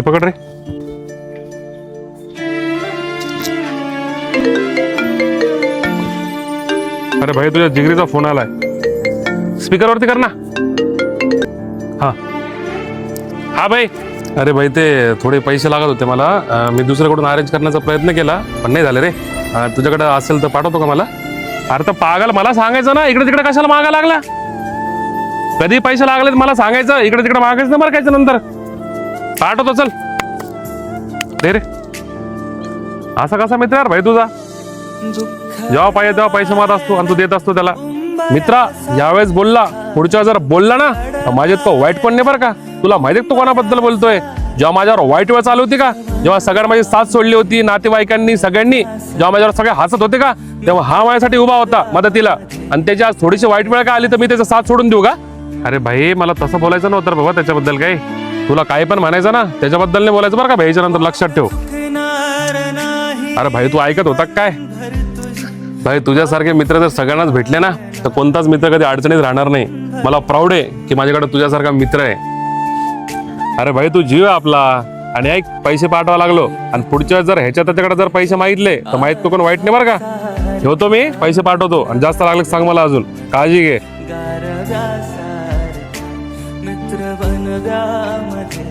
पकड रे. अरे भाई तुझ्या जिगरीचा फोन आलाय. स्पीकरवरती कर ना. हा हा भाई. अरे भाई ते थोडे पैसे लागत होते मला. मी दुसऱ्याकडून अरेंज करण्याचा प्रयत्न केला पण नाही झाले रे. तुझ्याकडे असेल तर पाठवतो का मला? अरे तर पागल मला सांगायचं ना. इकडे तिकडे कशाला मागा लागला? कधी पैसे लागले मला सांगायचं. इकडे तिकडे मागायचं ना बरं. नंतर पाठवतो. चल दे रे. असा कसा मित्र यार भाई तुझा? जेव्हा पाहिजे तेव्हा पैसे मागत असतो आणि तू देत असतो त्याला. मित्रा यावेळेस बोलला, पुढच्या जर बोलला ना तर माझ्यात तो वाईट पण नाही बरं का. तुला माहिती तू कोणाबद्दल बोलतोय? जेव्हा माझ्यावर वाईट वेळ चालू होती का, जेव्हा सगळ्यांनी माझी साथ सोडली होती, नातेवाईकांनी सगळ्यांनी जेव्हा माझ्यावर सगळे हसत होते का, तेव्हा हा माझ्यासाठी उभा होता मदतीला. आणि त्याची आज थोडीशी वाईट वेळ का आली तर मी त्याचा साथ सोडून देऊ का? अरे भाई मला तसं बोलायचं नव्हतं बाबा त्याच्याबद्दल. काही तुला काही पण म्हणायचं ना त्याच्याबद्दल नाही बोलायचं बरं का. भाईच्या नंतर लक्षात ठेव. अरे भाई तू ऐकत होता काय? भाई तुझ्यासारखे मित्र जर सगळ्यांनाच भेटले ना तर कोणताच मित्र कधी अडचणीत राहणार नाही. मला प्राऊड आहे की माझ्याकडे तुझ्यासारखा मित्र आहे. अरे भाई तू जीव आहे आपला. आणि ऐक पैसे पाठवा लागलो आणि पुढच्या जर ह्याच्या त्याच्याकडे जर पैसे मागितले तर माहित तू कोण वाईट नाही बरं का. ठेवतो मी पैसे पाठवतो आणि जास्त लागले सांग मला. अजून काळजी घे. मित्र बनगा मध्ये